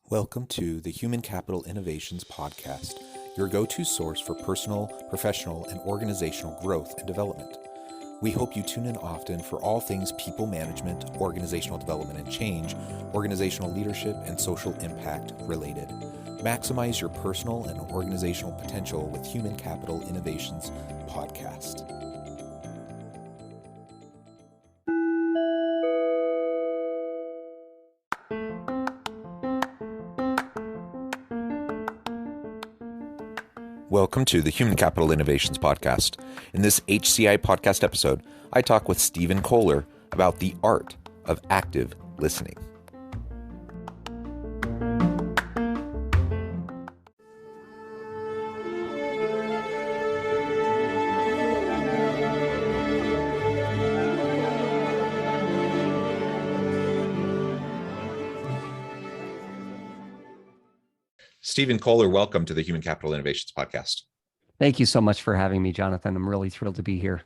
Welcome to the Human Capital Innovations Podcast, your go-to source for personal, professional, and organizational growth and development. We hope you tune in often for all things people management, organizational development and change, organizational leadership, and social impact related. Maximize your personal and organizational potential with Human Capital Innovations Podcast. Welcome to the Human Capital Innovations Podcast. In this HCI podcast episode, I talk with Stephen Kohler about the art of active listening. Stephen Kohler, welcome to the Human Capital Innovations Podcast. Thank you so much for having me, Jonathan. I'm really thrilled to be here.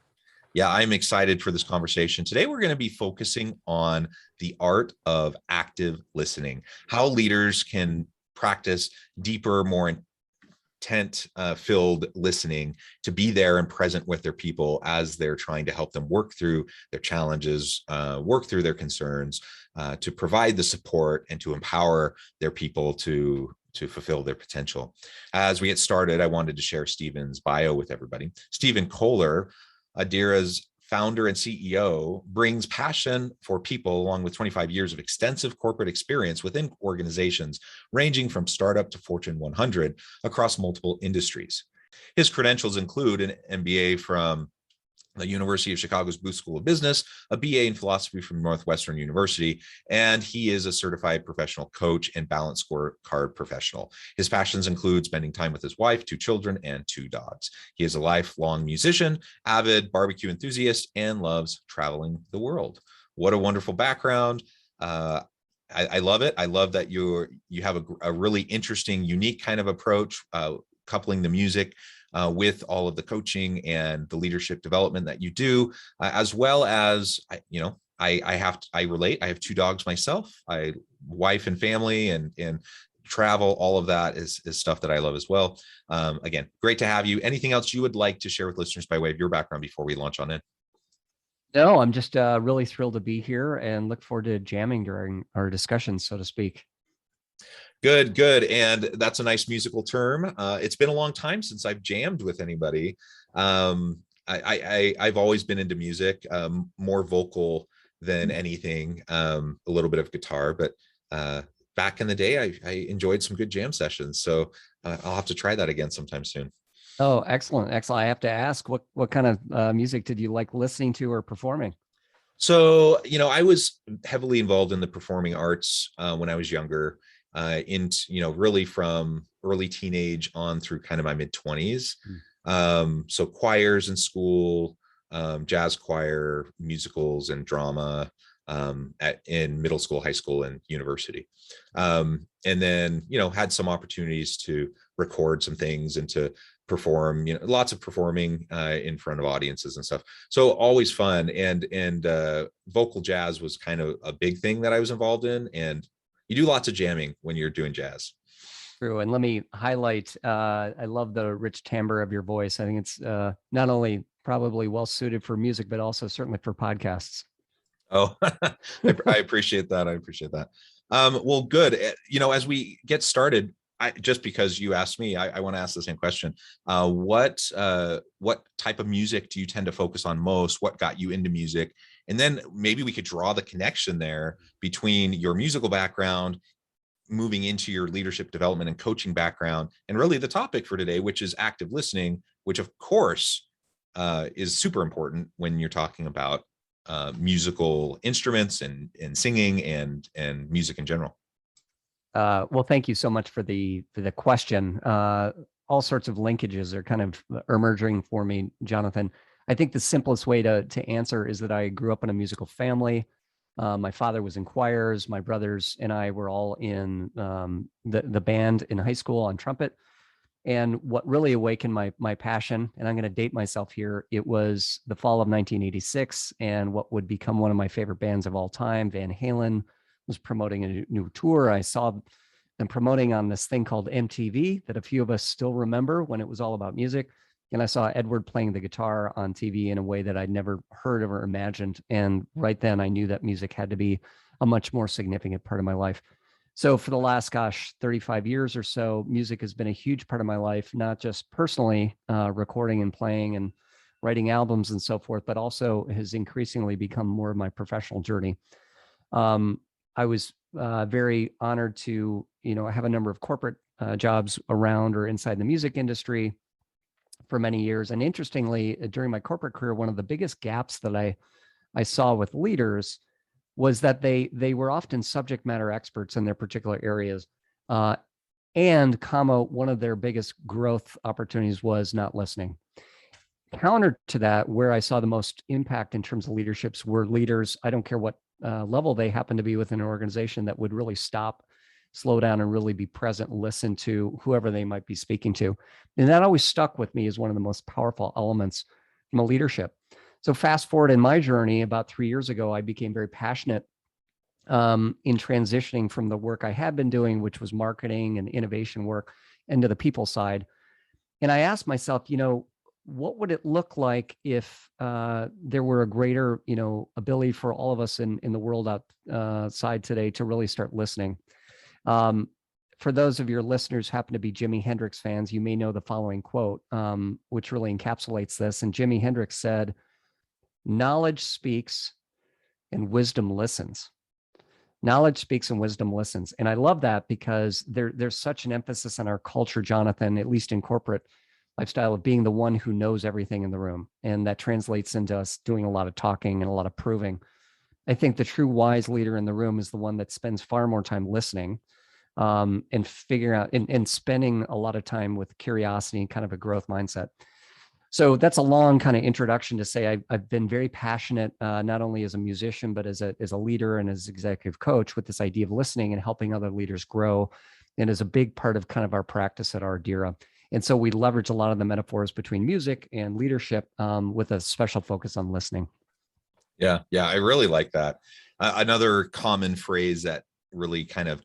Yeah, I'm excited for this conversation. Today, we're going to be focusing on the art of active listening, how leaders can practice deeper, more intent-filled listening to be there and present with their people as they're trying to help them work through their challenges, work through their concerns, to provide the support and to empower their people to fulfill their potential. As we get started, I wanted to share Stephen's bio with everybody. Stephen Kohler, Adira's founder and CEO, brings passion for people along with 25 years of extensive corporate experience within organizations ranging from startup to Fortune 100 across multiple industries. His credentials include an MBA from the University of Chicago's Booth School of Business, a BA in philosophy from Northwestern University, and he is a certified professional coach and balance scorecard professional. His passions include spending time with his wife, 2 children, and 2 dogs. He is a lifelong musician, avid barbecue enthusiast, and loves traveling the world. What a wonderful background. I love it. I love that you have a really interesting, unique kind of approach, coupling the music with all of the coaching and the leadership development that you do, as well as, I relate. I have 2 dogs myself. Wife and family and travel, all of that is stuff that I love as well. Again, great to have you. Anything else you would like to share with listeners by way of your background before we launch on in? No, I'm just really thrilled to be here and look forward to jamming during our discussion, so to speak. Good. And that's a nice musical term. It's been a long time since I've jammed with anybody. I've always been into music, more vocal than anything, a little bit of guitar, but back in the day, I enjoyed some good jam sessions. So I'll have to try that again sometime soon. Oh, excellent. I have to ask, what kind of music did you like listening to or performing? So, I was heavily involved in the performing arts when I was younger. Really from early teenage on through kind of my mid 20s. So choirs in school, jazz choir, musicals and drama in middle school, high school, and university. And then, had some opportunities to record some things and to perform, lots of performing in front of audiences and stuff. So always fun. And vocal jazz was kind of a big thing that I was involved in. And you do lots of jamming when you're doing jazz. True. And let me highlight, I love the rich timbre of your voice. I think it's not only probably well suited for music, but also certainly for podcasts. Oh, I appreciate that. Well, good. As we get started, just because you asked me, I want to ask the same question. What type of music do you tend to focus on most? What got you into music? And then maybe we could draw the connection there between your musical background, moving into your leadership development and coaching background, and really the topic for today, which is active listening, which of course is super important when you're talking about musical instruments and singing and music in general. Well, thank you so much for the question. All sorts of linkages are kind of emerging for me, Jonathan. I think the simplest way to answer is that I grew up in a musical family. My father was in choirs. My brothers and I were all in the band in high school on trumpet. And what really awakened my passion, and I'm going to date myself here, it was the fall of 1986 and what would become one of my favorite bands of all time, Van Halen, was promoting a new tour. I saw and promoting on this thing called MTV that a few of us still remember when it was all about music. And I saw Edward playing the guitar on TV in a way that I'd never heard of or imagined. And right then I knew that music had to be a much more significant part of my life. So for the last, 35 years or so, music has been a huge part of my life, not just personally recording and playing and writing albums and so forth, but also has increasingly become more of my professional journey. I was very honored to, have a number of corporate jobs around or inside the music industry for many years. And interestingly, during my corporate career, one of the biggest gaps that I saw with leaders was that they were often subject matter experts in their particular areas. One of their biggest growth opportunities was not listening. Counter to that, where I saw the most impact in terms of leaderships were leaders, I don't care what level they happen to be within an organization, that would really stop, slow down, and really be present, listen to whoever they might be speaking to. And that always stuck with me as one of the most powerful elements from a leadership. So fast forward in my journey, about 3 years ago, I became very passionate in transitioning from the work I had been doing, which was marketing and innovation work, into the people side. And I asked myself, what would it look like if there were a greater, ability for all of us in the world outside today to really start listening? For those of your listeners who happen to be Jimi Hendrix fans, you may know the following quote, which really encapsulates this. And Jimi Hendrix said, "Knowledge speaks and wisdom listens." Knowledge speaks and wisdom listens. And I love that because there's such an emphasis on our culture, Jonathan, at least in corporate lifestyle, of being the one who knows everything in the room. And that translates into us doing a lot of talking and a lot of proving. I think the true wise leader in the room is the one that spends far more time listening and figuring out and spending a lot of time with curiosity and kind of a growth mindset. So that's a long kind of introduction to say I've been very passionate, not only as a musician, but as a leader and as executive coach, with this idea of listening and helping other leaders grow, and is a big part of kind of our practice at Ardira. And so we leverage a lot of the metaphors between music and leadership with a special focus on listening. Yeah, I really like that. Another common phrase that really kind of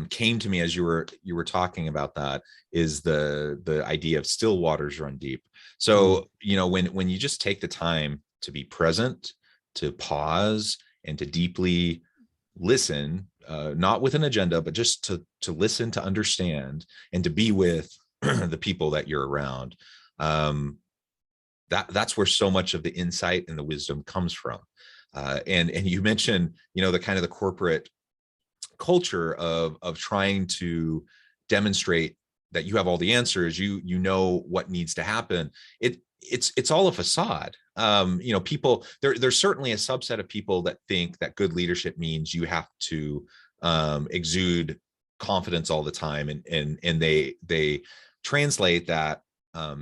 came to me as you were talking about that is the idea of still waters run deep. So, when you just take the time to be present, to pause, and to deeply listen, not with an agenda, but just to listen, to understand, and to be with the people that you're around, that's where so much of the insight and the wisdom comes from. And you mentioned, the kind of the corporate culture of trying to demonstrate that you have all the answers, you know what needs to happen. It's all a facade. People, there's certainly a subset of people that think that good leadership means you have to exude confidence all the time, and they translate that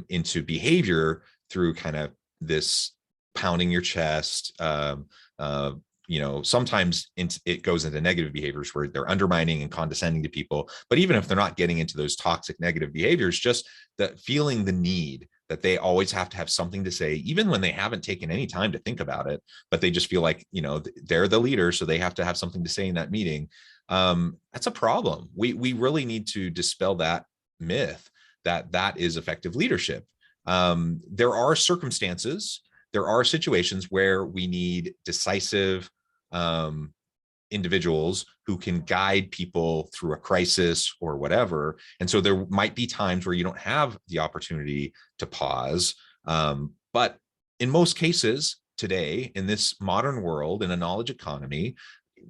into behavior through kind of this pounding your chest. Sometimes it goes into negative behaviors where they're undermining and condescending to people. But even if they're not getting into those toxic negative behaviors, just that feeling the need that they always have to have something to say, even when they haven't taken any time to think about it, but they just feel like, they're the leader, so they have to have something to say in that meeting. That's a problem. We really need to dispel that myth that is effective leadership. There are circumstances, there are situations where we need decisive individuals who can guide people through a crisis or whatever. And so there might be times where you don't have the opportunity to pause. But in most cases today, in this modern world, in a knowledge economy,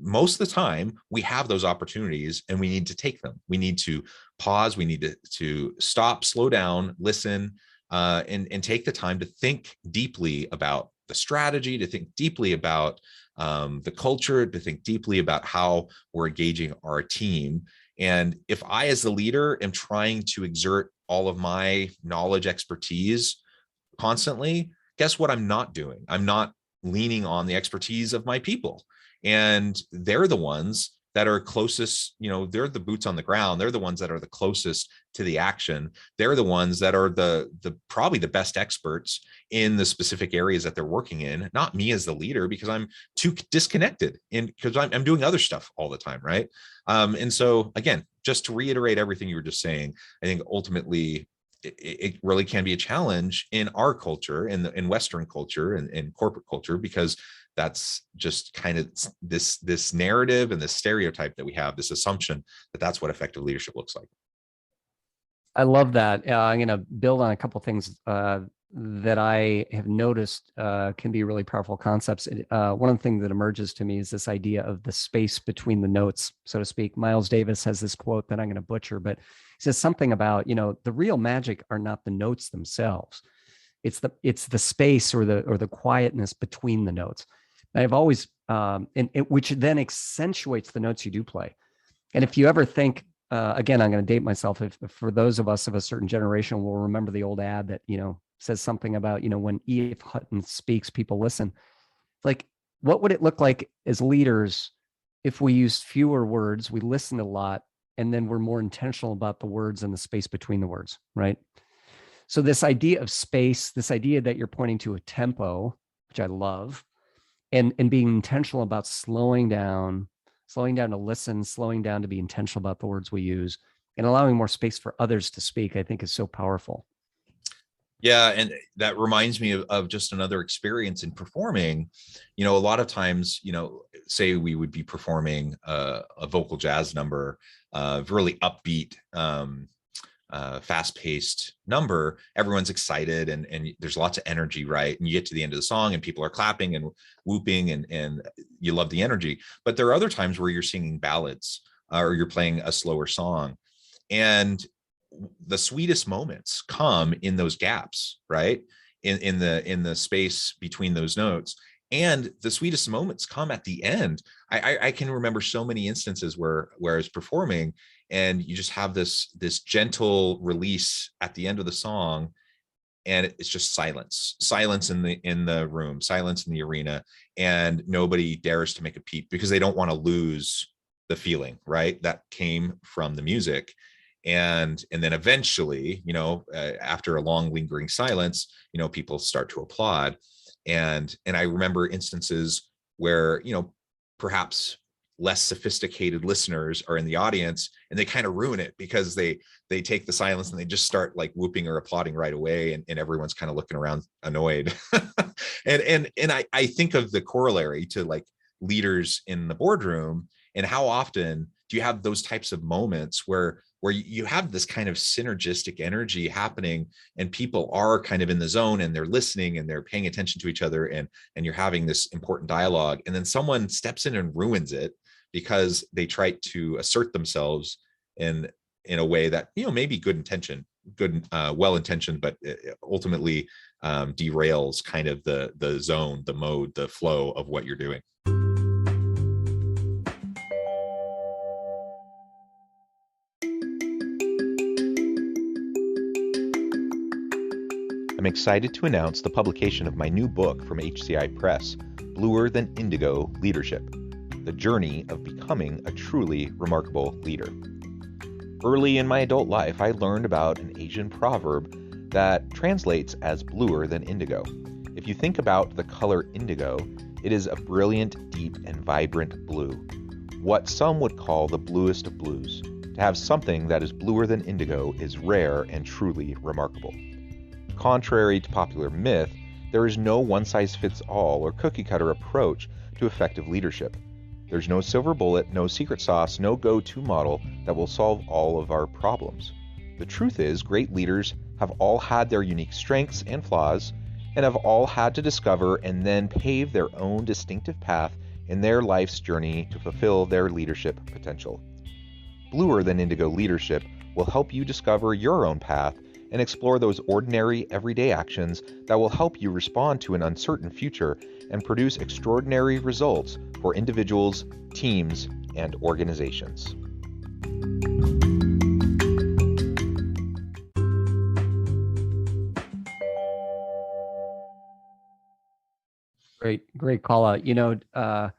most of the time we have those opportunities and we need to take them. We need to pause. We need to stop, slow down, listen, and take the time to think deeply about the strategy, to think deeply about the culture, to think deeply about how we're engaging our team. And if I, as the leader, am trying to exert all of my knowledge, expertise constantly, guess what I'm not doing? I'm not leaning on the expertise of my people. And they're the ones that are closest, they're the boots on the ground. They're the ones that are the closest to the action. They're the ones that are the probably the best experts in the specific areas that they're working in, not me as the leader, because I'm too disconnected and because I'm doing other stuff all the time. Right. And so again, just to reiterate everything you were just saying, I think ultimately it really can be a challenge in our culture, in Western culture and in corporate culture, because that's just kind of this narrative and this stereotype that we have, this assumption that that's what effective leadership looks like. I love that. I'm going to build on a couple things that I have noticed can be really powerful concepts. One of the things that emerges to me is this idea of the space between the notes, so to speak. Miles Davis has this quote that I'm going to butcher, but he says something about, the real magic are not the notes themselves. It's the space or the quietness between the notes. I've always, which then accentuates the notes you do play. And if you ever think, again, I'm going to date myself. If for those of us of a certain generation will remember the old ad that, says something about, when Edith Hutton speaks, people listen. Like, what would it look like as leaders if we used fewer words, we listened a lot, and then we're more intentional about the words and the space between the words, right? So this idea of space, this idea that you're pointing to a tempo, which I love, and being intentional about slowing down to listen, slowing down to be intentional about the words we use, and allowing more space for others to speak, I think is so powerful. Yeah. And that reminds me of just another experience in performing. A lot of times, say we would be performing a vocal jazz number, really upbeat, fast-paced number. Everyone's excited and there's lots of energy, right? And you get to the end of the song and people are clapping and whooping and you love the energy. But there are other times where you're singing ballads or you're playing a slower song, and the sweetest moments come in those gaps, right? In the space between those notes. And the sweetest moments come at the end. I can remember so many instances where I was performing and you just have this gentle release at the end of the song, and it's just silence in the room, silence in the arena, and nobody dares to make a peep because they don't want to lose the feeling, right, that came from the music. And then eventually, after a long lingering silence, people start to applaud. And I remember instances where, perhaps less sophisticated listeners are in the audience and they kind of ruin it because they take the silence and they just start like whooping or applauding right away. And everyone's kind of looking around annoyed. and I think of the corollary to like leaders in the boardroom, and how often do you have those types of moments where you have this kind of synergistic energy happening and people are kind of in the zone and they're listening and they're paying attention to each other, and you're having this important dialogue, and then someone steps in and ruins it because they try to assert themselves in a way that, maybe well-intentioned, but ultimately derails kind of the zone, the mode, the flow of what you're doing. I'm excited to announce the publication of my new book from HCI Press, Bluer Than Indigo Leadership: The Journey of Becoming a Truly Remarkable Leader. Early in my adult life, I learned about an Asian proverb that translates as bluer than indigo. If you think about the color indigo, it is a brilliant, deep, and vibrant blue, what some would call the bluest of blues. To have something that is bluer than indigo is rare and truly remarkable. Contrary to popular myth, there is no one-size-fits-all or cookie-cutter approach to effective leadership. There's no silver bullet, no secret sauce, no go-to model that will solve all of our problems. The truth is, great leaders have all had their unique strengths and flaws, and have all had to discover and then pave their own distinctive path in their life's journey to fulfill their leadership potential. Bluer Than Indigo Leadership will help you discover your own path and explore those ordinary, everyday actions that will help you respond to an uncertain future and produce extraordinary results for individuals, teams, and organizations. Great call out. I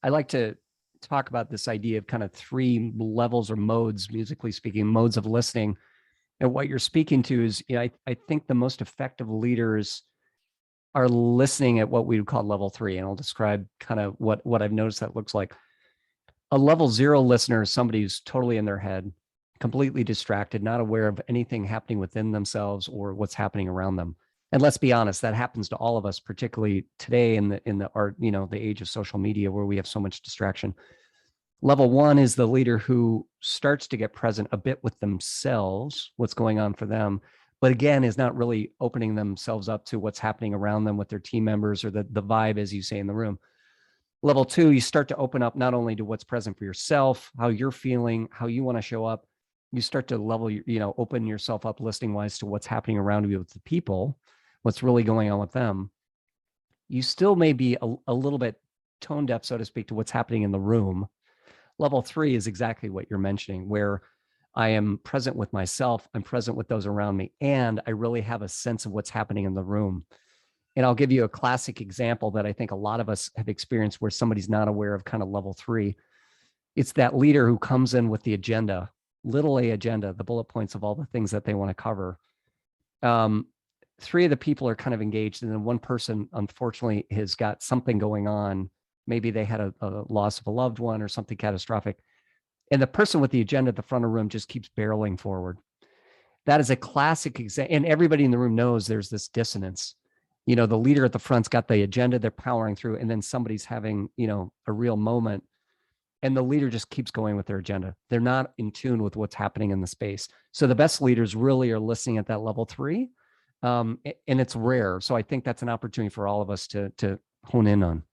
like to talk about this idea of kind of three levels or modes, musically speaking, modes of listening. And what you're speaking to is, I think the most effective leaders are listening at what we would call level 3. And I'll describe kind of what I've noticed that looks like. A level 0 listener is somebody who's totally in their head, completely distracted, not aware of anything happening within themselves or what's happening around them. And let's be honest, that happens to all of us, particularly today in the art, the age of social media where we have so much distraction. Level 1 is the leader who starts to get present a bit with themselves, what's going on for them, but again, is not really opening themselves up to what's happening around them with their team members or the vibe, as you say, in the room. Level 2, you start to open up not only to what's present for yourself, how you're feeling, how you want to show up. You start to open yourself up listening wise to what's happening around you with the people, what's really going on with them. You still may be a little bit tone deaf, so to speak, to what's happening in the room. Level 3 is exactly what you're mentioning, where I am present with myself, I'm present with those around me, and I really have a sense of what's happening in the room. And I'll give you a classic example that I think a lot of us have experienced where somebody's not aware of kind of level 3. It's that leader who comes in with the agenda, little a agenda, the bullet points of all the things that they want to cover. 3 of the people are kind of engaged, and then one person, unfortunately, has got something going on. Maybe they had a loss of a loved one or something catastrophic. And the person with the agenda at the front of the room just keeps barreling forward. That is a classic example. And everybody in the room knows there's this dissonance. The leader at the front's got the agenda, they're powering through, and then somebody's having, a real moment. And the leader just keeps going with their agenda. They're not in tune with what's happening in the space. So the best leaders really are listening at that level 3. And it's rare. So I think that's an opportunity for all of us to hone in on.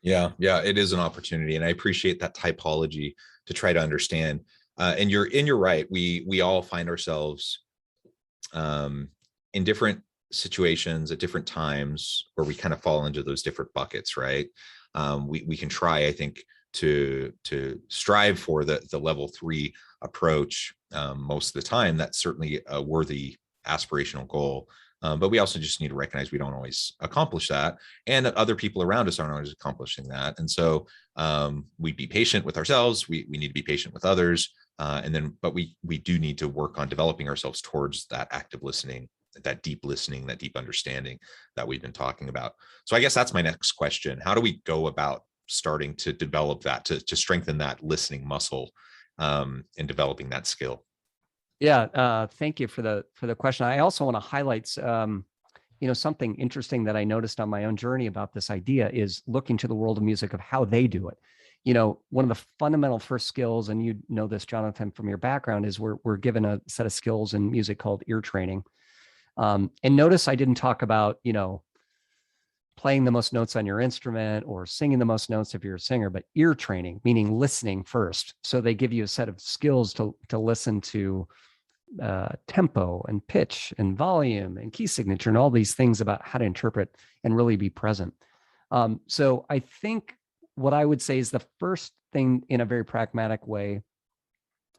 Yeah, it is an opportunity, and I appreciate that typology to try to understand. And you're right. We all find ourselves in different situations at different times where we kind of fall into those different buckets, right? We can try, I think, to strive for the level 3 approach most of the time. That's certainly a worthy aspirational goal. But we also just need to recognize we don't always accomplish that, and other people around us aren't always accomplishing that. And so we be patient with ourselves. We need to be patient with others, but we do need to work on developing ourselves towards that active listening, that deep understanding that we've been talking about. So I guess that's my next question. How do we go about starting to develop that, to strengthen that listening muscle and developing that skill? Yeah, thank you for the question. I also want to highlight, something interesting that I noticed on my own journey about this idea is looking to the world of music of how they do it. One of the fundamental first skills, and you know this, Jonathan, from your background, is we're given a set of skills in music called ear training. And notice I didn't talk about, playing the most notes on your instrument or singing the most notes if you're a singer, but ear training, meaning listening first. So they give you a set of skills to listen to tempo and pitch and volume and key signature and all these things about how to interpret and really be present. So I think what I would say is the first thing in a very pragmatic way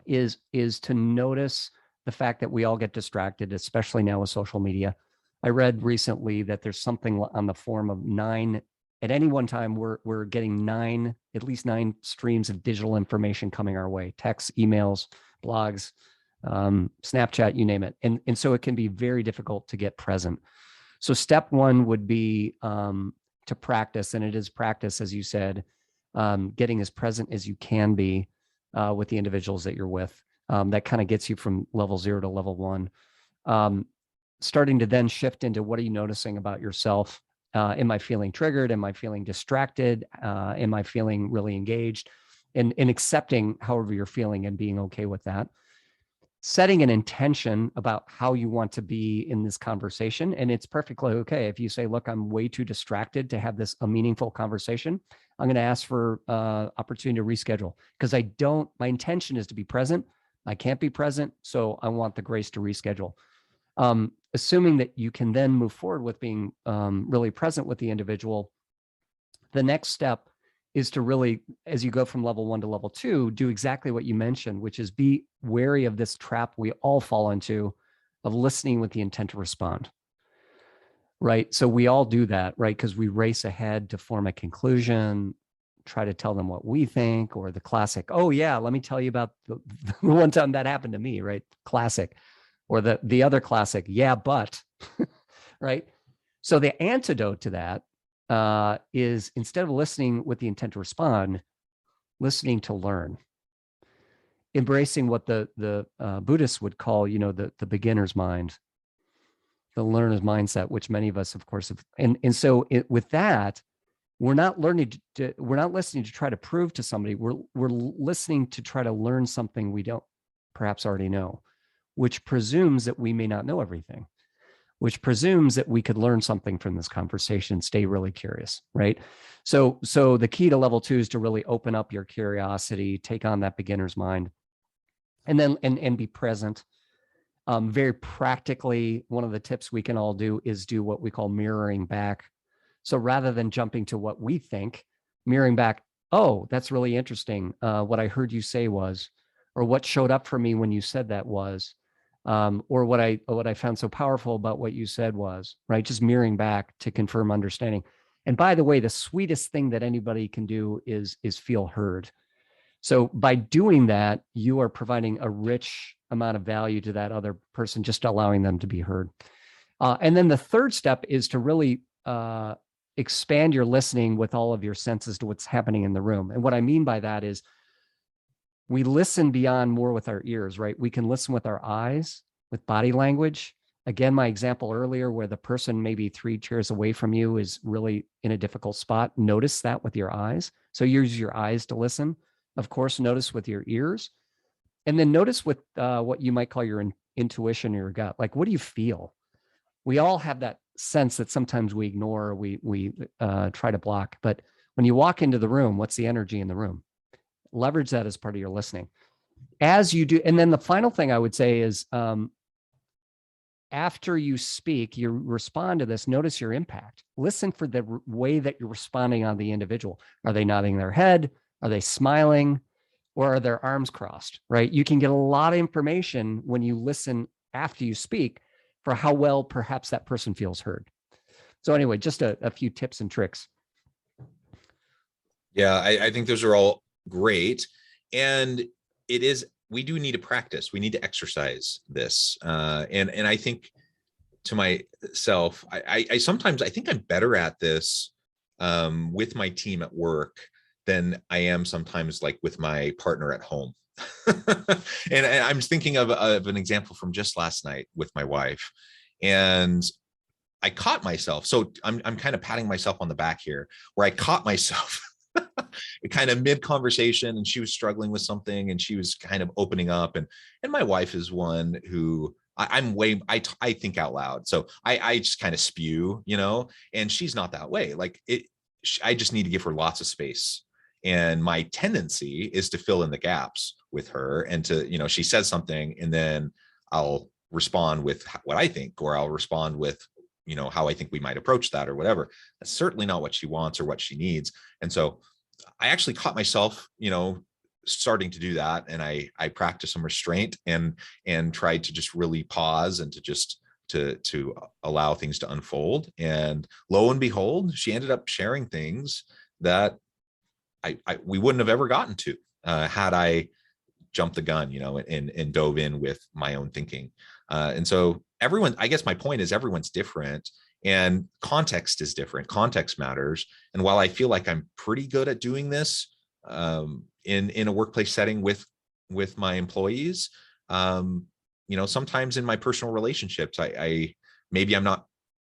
is to notice the fact that we all get distracted, especially now with social media. I read recently that there's something on the form of 9, at any one time, we're getting at least 9 streams of digital information coming our way: texts, emails, blogs, Snapchat, you name it. And so it can be very difficult to get present. So step 1 would be to practice, and it is practice, as you said, getting as present as you can be with the individuals that you're with. That kind of gets you from level 0 to level 1. Starting to then shift into, what are you noticing about yourself? Am I feeling triggered? Am I feeling distracted? Am I feeling really engaged? And accepting however you're feeling and being okay with that. Setting an intention about how you want to be in this conversation. And it's perfectly okay if you say, look, I'm way too distracted to have a meaningful conversation. I'm going to ask for opportunity to reschedule, because my intention is to be present. I can't be present, so I want the grace to reschedule. Assuming that you can then move forward with being really present with the individual, the next step is to really, as you go from level 1 to level 2, do exactly what you mentioned, which is be wary of this trap we all fall into of listening with the intent to respond. Right? So we all do that, right? Because we race ahead to form a conclusion, try to tell them what we think, or the classic, oh yeah, let me tell you about the one time that happened to me, right? Classic. Or the other classic, yeah, but, right? So the antidote to that is, instead of listening with the intent to respond, listening to learn, embracing what the Buddhists would call, the beginner's mind, the learner's mindset, which many of us, of course, have. And so with that, we're not we're not listening to try to prove to somebody. We're listening to try to learn something we don't perhaps already know, which presumes that we may not know everything, which presumes that we could learn something from this conversation, stay really curious, right? So the key to level 2 is to really open up your curiosity, take on that beginner's mind, and then and be present. Very practically, one of the tips we can all do is do what we call mirroring back. So rather than jumping to what we think, mirroring back, oh, that's really interesting. What I heard you say was, or what showed up for me when you said that was, or what I found so powerful about what you said was, right? Just mirroring back to confirm understanding. And by the way, the sweetest thing that anybody can do is feel heard. So by doing that, you are providing a rich amount of value to that other person, just allowing them to be heard. And then the third step is to really expand your listening with all of your senses to what's happening in the room. And what I mean by that is, we listen beyond more with our ears, right? We can listen with our eyes, with body language. Again, my example earlier, where the person maybe 3 chairs away from you is really in a difficult spot. Notice that with your eyes. So use your eyes to listen. Of course, notice with your ears. And then notice with what you might call your intuition or your gut. Like, what do you feel? We all have that sense that sometimes we ignore, or we try to block. But when you walk into the room, what's the energy in the room? Leverage that as part of your listening. As you do, and then the final thing I would say is, after you speak, you respond to this, notice your impact. Listen for the way that you're responding on the individual. Are they nodding their head? Are they smiling? Or are their arms crossed, right? You can get a lot of information when you listen after you speak for how well perhaps that person feels heard. So anyway, just a few tips and tricks. Yeah, I think those are all great. And we do need to practice. We need to exercise this. And I think, to myself, I sometimes, I think I'm better at this with my team at work than I am sometimes like with my partner at home. And I'm thinking of an example from just last night with my wife. And I caught myself. So I'm kind of patting myself on the back here, where I caught myself kind of mid conversation, and she was struggling with something, and she was kind of opening up. And my wife is one who I think out loud. So I just kind of spew, and she's not that way. Like I just need to give her lots of space. And my tendency is to fill in the gaps with her, and to, she says something, and then I'll respond with what I think, or I'll respond with, how I think we might approach that, or whatever. That's certainly not what she wants or what she needs. And so I actually caught myself, starting to do that. And I practiced some restraint and tried to just really pause, and to just to allow things to unfold. And lo and behold, she ended up sharing things that we wouldn't have ever gotten to had I jumped the gun, and dove in with my own thinking. And so I guess my point is, everyone's different, and context is different. Context matters. And while I feel like I'm pretty good at doing this in a workplace setting with my employees, sometimes in my personal relationships, maybe I'm not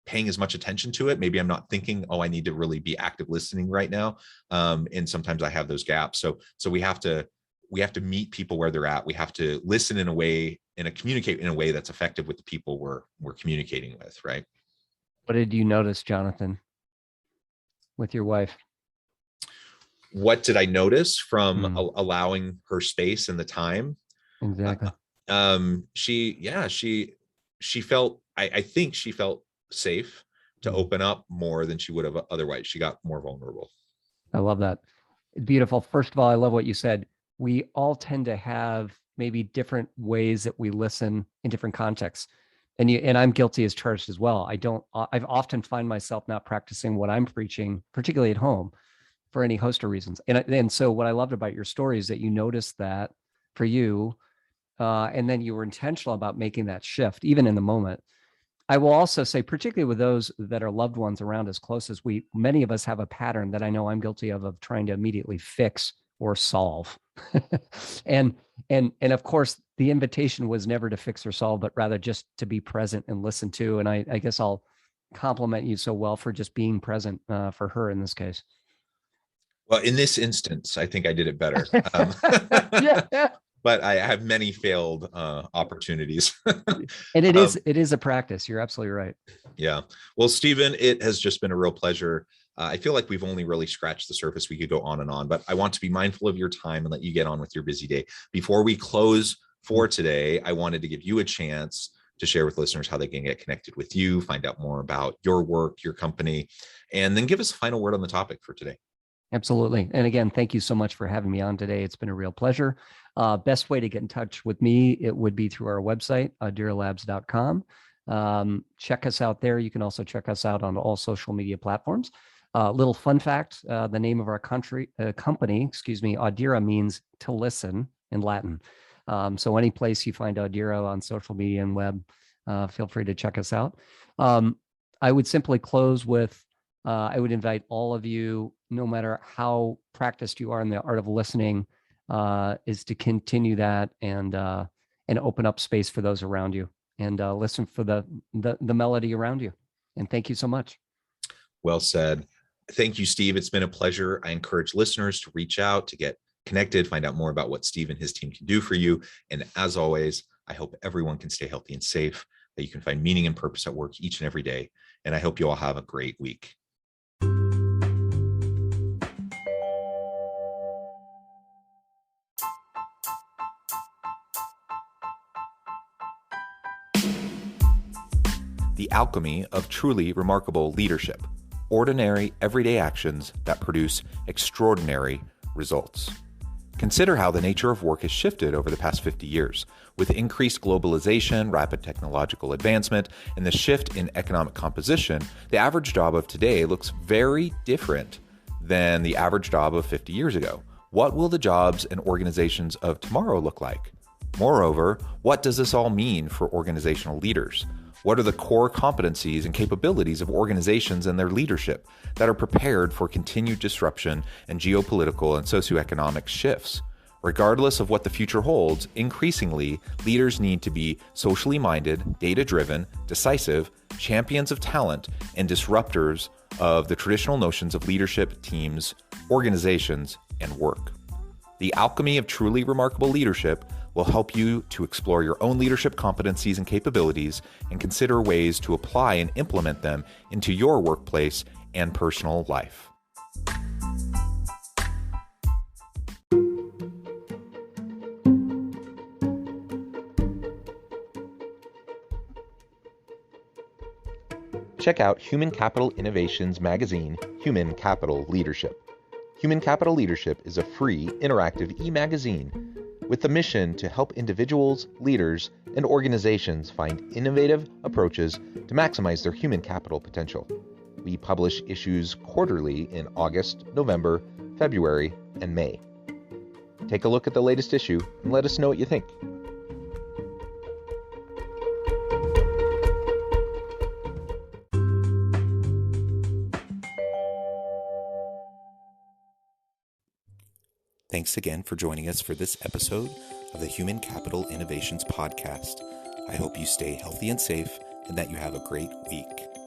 paying as much attention to it. Maybe I'm not thinking, oh, I need to really be active listening right now. And sometimes I have those gaps. So we have to meet people where they're at. We have to listen in a way, and communicate in a way that's effective with the people we're communicating with, right? What did you notice, Jonathan, with your wife? What did I notice from allowing her space and the time? Exactly. She felt, I think she felt safe to open up more than she would have otherwise. She got more vulnerable. I love that. Beautiful. First of all, I love what you said. We all tend to have maybe different ways that we listen in different contexts. And I'm guilty as charged as well. I've often find myself not practicing what I'm preaching, particularly at home, for any host of reasons. And so what I loved about your story is that you noticed that for you, and then you were intentional about making that shift, even in the moment. I will also say, particularly with those that are loved ones around as close as many of us have a pattern that I know I'm guilty of trying to immediately fix or solve. and of course, the invitation was never to fix or solve, but rather just to be present and listen to. And I guess I'll compliment you so well for just being present for her in this case. Well, in this instance, I think I did it better. Yeah. But I have many failed opportunities. And it is a practice. You're absolutely right. Yeah. Well, Stephen, it has just been a real pleasure. I feel like we've only really scratched the surface. We could go on and on, but I want to be mindful of your time and let you get on with your busy day. Before we close for today, I wanted to give you a chance to share with listeners how they can get connected with you, find out more about your work, your company, and then give us a final word on the topic for today. Absolutely. And again, thank you so much for having me on today. It's been a real pleasure. Best way to get in touch with me, it would be through our website, audiralabs.com. Check us out there. You can also check us out on all social media platforms. Little fun fact, the name of our company, Audira means to listen in Latin. So any place you find Audira on social media and web, feel free to check us out. I would simply close with, I would invite all of you, no matter how practiced you are in the art of listening, is to continue that and open up space for those around you and listen for the melody around you. And thank you so much. Well said. Thank you, Steve. It's been a pleasure. I encourage listeners to reach out, to get connected, find out more about what Steve and his team can do for you. And as always, I hope everyone can stay healthy and safe, that you can find meaning and purpose at work each and every day. And I hope you all have a great week. The alchemy of truly remarkable leadership. Ordinary, everyday actions that produce extraordinary results. Consider how the nature of work has shifted over the past 50 years. With increased globalization, rapid technological advancement, and the shift in economic composition, the average job of today looks very different than the average job of 50 years ago. What will the jobs and organizations of tomorrow look like? Moreover, what does this all mean for organizational leaders? What are the core competencies and capabilities of organizations and their leadership that are prepared for continued disruption and geopolitical and socioeconomic shifts? Regardless of what the future holds, increasingly, leaders need to be socially minded, data-driven, decisive, champions of talent, and disruptors of the traditional notions of leadership, teams, organizations, and work. The alchemy of truly remarkable leadership will help you to explore your own leadership competencies and capabilities and consider ways to apply and implement them into your workplace and personal life. Check out Human Capital Innovations magazine, Human Capital Leadership. Human Capital Leadership is a free, interactive e-magazine with the mission to help individuals, leaders, and organizations find innovative approaches to maximize their human capital potential. We publish issues quarterly in August, November, February, and May. Take a look at the latest issue and let us know what you think. Thanks again for joining us for this episode of the Human Capital Innovations Podcast. I hope you stay healthy and safe and that you have a great week.